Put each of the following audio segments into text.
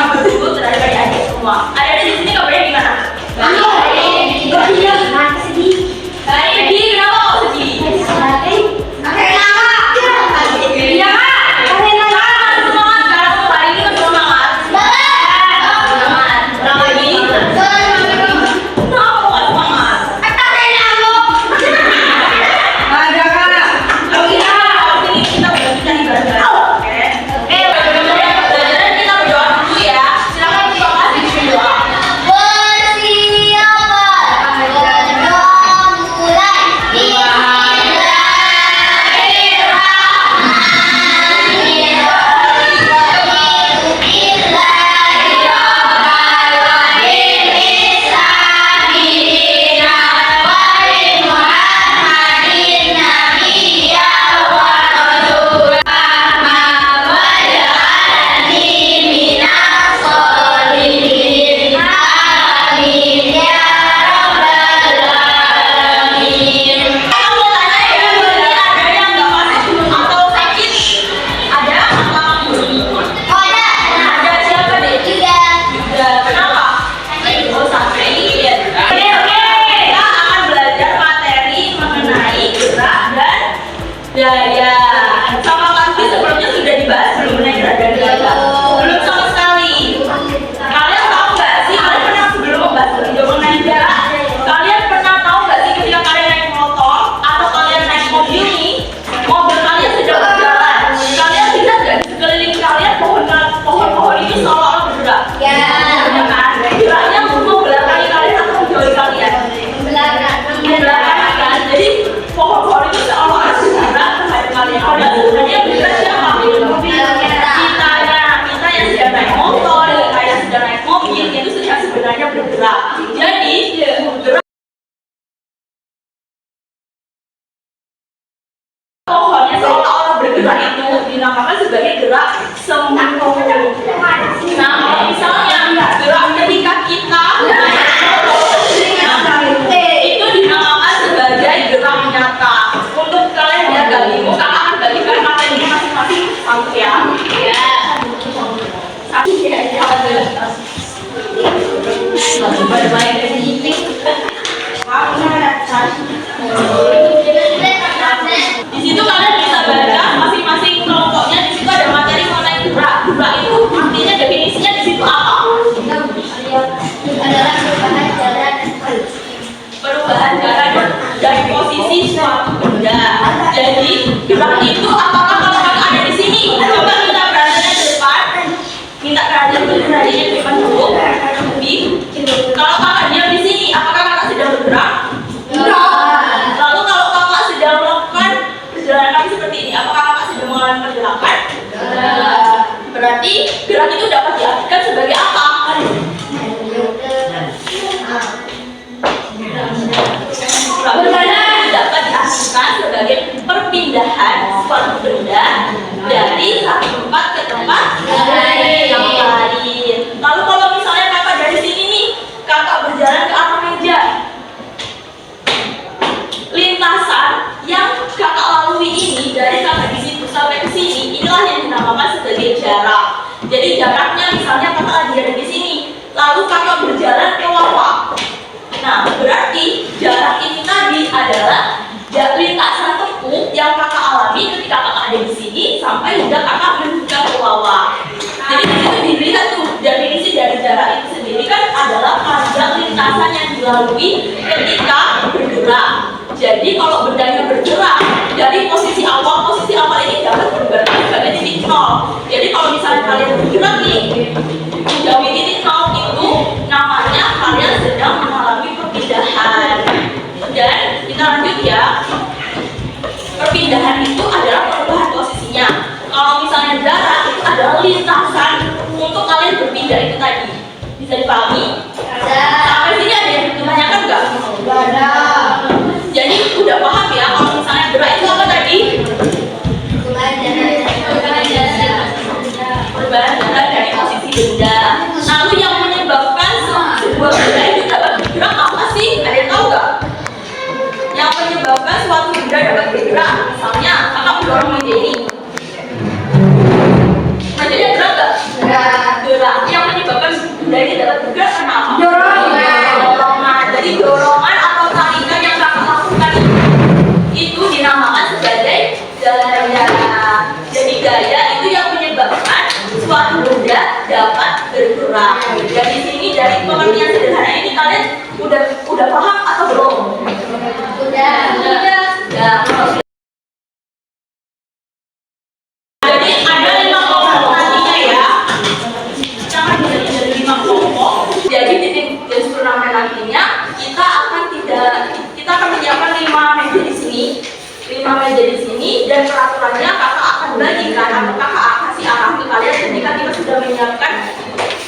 kabar dulu terhadap adik-adik semua. Adik-adik di sini kabarnya gimana? Baik. Sedih. Kenapa kok sedih? Daya sama Kasih sebelumnya sudah dibahas belum mengenai gerak dan daya? Belum sama sekali. Kalian tahu nggak sih, kalian pernah sebelum membahas lebih mengenai jarak, kalian pernah tahu nggak sih ketika kalian naik motor atau kalian naik mobil nih, mobil kalian sedang berjalan, kalian lihat nggak di sekeliling kalian pohon-pohon itu seolah-olah bergerak? Ya kan? Geraknya membelakangi kalian atau menjauhi kalian? Membelakangi kan? Jadi pohon-pohon itu seolah-olah bergerak terhadap kalian. Padahal sebenarnya bergerak siapa? Kita yang sedang naik motor, kita yang sedang naik mobil, itu sebenarnya bergerak. Jadi gerak pohonnya seolah-olah bergerak itu dinamakan sebagai gerak semu. Nah, kalau misalnya gerak ketika kita itu dinamakan sebagai gerak nyata. Untuk kalian biar gak bingung, kakak akan bagikan materi masing-masing satu ya. Di situ kalian bisa baca masing-masing kelompoknya. Di situ ada materi mengenai gerak. Gerak itu artinya definisinya di situ apa? Adalah Perubahan jarak dari posisi suatu benda. Jadi gerak itu apakah kalau kakak ada di sini? Coba minta perhatiannya ke depan. Minta perhatiannya ke depan dulu. Kalau kakak diam di sini, apakah kakak sedang bergerak? Lalu kalau kakak sedang melakukan perjalanan kaki seperti ini, apakah kakak sedang mengalami pergerakan? Berarti gerak itu dapat diartikan sebagai apa? Bergerak dapat diartikan sebagai perpindahan suatu benda dari satu tempat ke tempat yang lain. Lalu kalau misalnya kakak dari sini nih, kakak berjalan ke arah meja, lintasan yang kakak lalui ini dari kakak di situ sampai ke sini, inilah yang dinamakan sebagai jarak. Jadi jaraknya misalnya kakak lagi ada di sini, lalu kakak berjalan ke bawah. Nah, berarti jarak ini tadi adalah lintasan tempuh yang kakak alami ketika kakak ada di sini sampai hingga kakak menuju ke bawah. Jadi di situ dilihat tuh definisi dari jarak itu sendiri kan adalah panjang lintasan yang dilalui ketika bergerak. Jadi kalau bendanya bergerak dari posisi awal ini dapat berarti sebagai titik nol. Jadi kalau misalnya kalian bergerak nih menjauhi titik nol itu namanya kalian sedang mengalami perpindahan. Dan kita lanjut ya. Perpindahan itu adalah perubahan posisinya. Kalau misalnya jarak itu adalah lintasan untuk kalian berpindah itu tadi. Bisa dipahami? Sampai sini ada yang ditanyakan nggak? Ada. Jadi udah paham ya kalau misalnya gerak itu apa tadi? Perubahan jarak dari posisi benda. Lalu yang menyebabkan sebuah benda itu dapat bergerak apa sih? Ada yang tahu nggak? Yang menyebabkan suatu benda dapat bergerak, misalnya kakak mendorong meja ini, mejanya gerak nggak? Gerak. Yang kurang. Dari sini dari pengertian sederhana ini kalian udah paham atau belum? Udah. Jadi ada 5 kelompok nantinya ya. Kita akan dibagi jadi 5 kelompok. Jadi di tim turnamen nantinya kita akan menyiapkan 5 meja di sini. 5 meja di sini dan peraturannya kakak akan bagikan atau kakak kasih arah ke kalian ketika kita sudah menyiapkan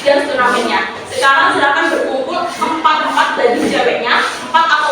gas turnamennya. Sekarang silakan berkumpul 4 bagi ceweknya, 4 atau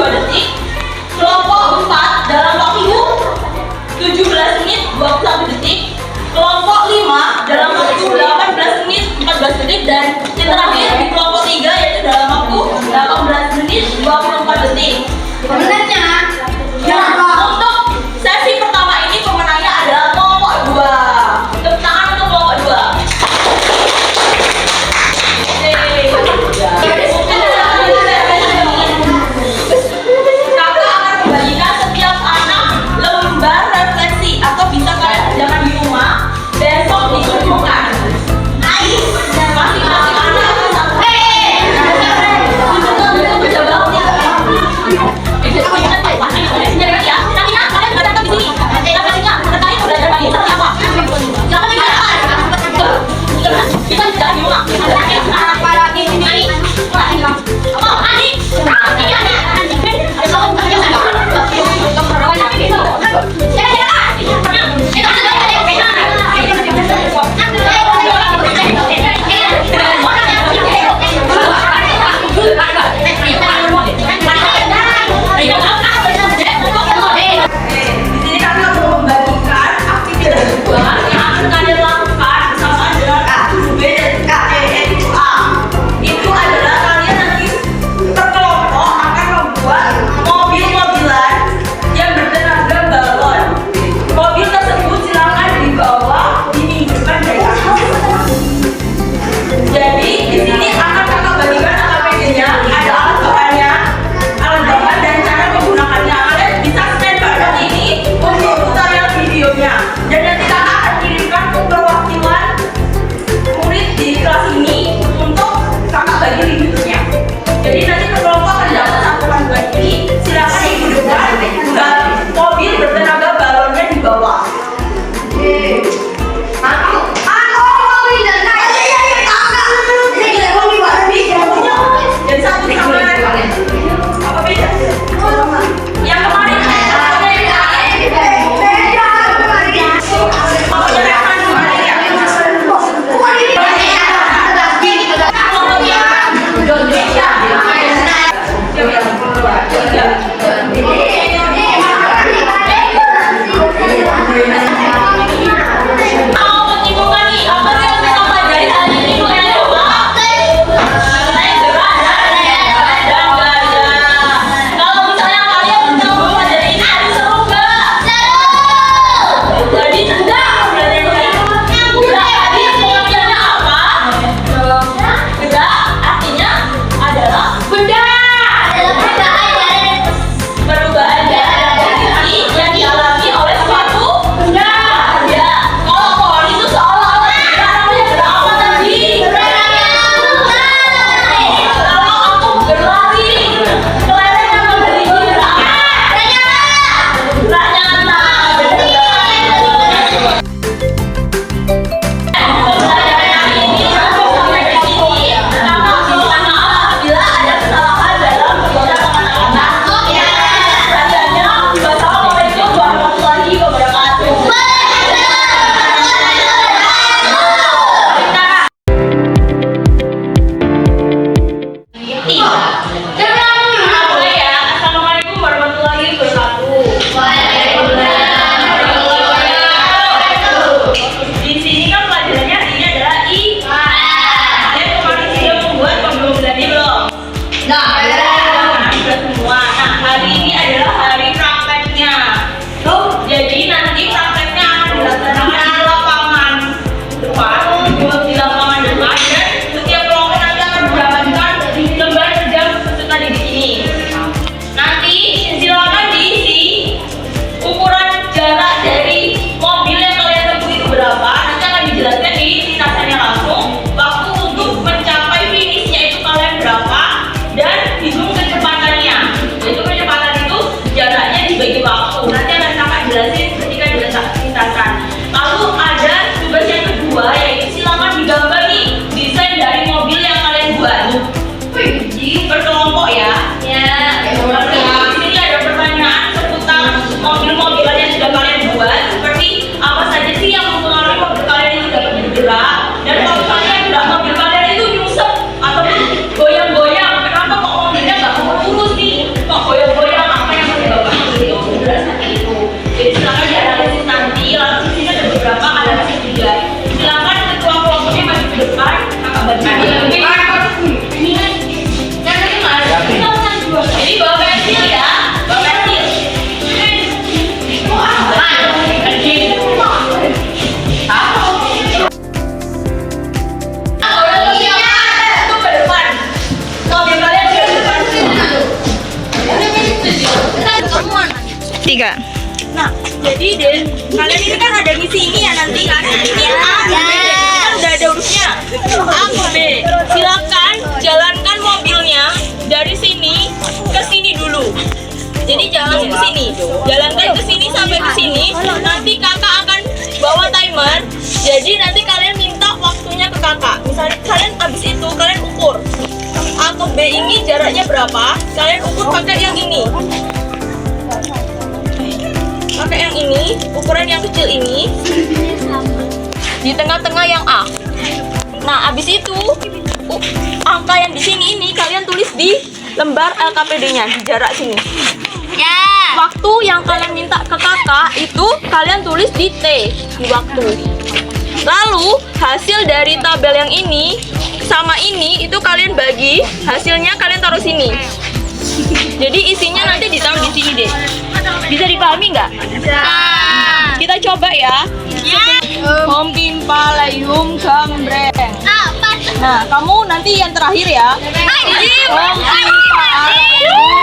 2 detik. Kelompok 4 dalam waktu 17 menit 21 detik. Kelompok 5 dalam waktu 18 menit 14 detik. Dan yang terakhir di kelompok 3 yaitu dalam waktu 18 menit 24 detik. Pemenangnya Untuk sesi pertama ini pemenangnya adalah kelompok 2. Tepuk tangan untuk kelompok 2. Kakak akan membagikan setiap anak lembar refleksi atau bisa kalian kerjakan di rumah. Besok dikumpulkan. Masing-masing anak akan sampai. Itu kerja banget ya. Kak. Nah, jadi deh, kalian ini kan ada misi ini ya nanti kan? Ini A, B, kan udah ada hurufnya. A ke B. Silakan jalankan mobilnya dari sini ke sini dulu. Jadi jangan ke sini, jalankan ke sini sampai ke sini. Nanti kakak akan bawa timer. Jadi nanti kalian minta waktunya ke kakak. Misalnya kalian habis itu kalian ukur A ke B ini jaraknya berapa? Kalian ukur pakai yang ini. Pakai yang ini, ukuran yang kecil ini. Di tengah-tengah yang A. Nah, habis itu angka yang di sini ini kalian tulis di lembar LKPD-nya di jarak sini. Ya. Waktu yang kalian minta ke kakak itu kalian tulis di T di waktu. Lalu hasil dari tabel yang ini sama ini itu kalian bagi, hasilnya kalian taruh sini. Jadi isinya nanti ditaruh di sini deh. Bisa dipahami nggak? Bisa. Kita coba ya. Hom pimpa layum gambreng. Nah, kamu nanti yang terakhir ya. Hom pimpa layum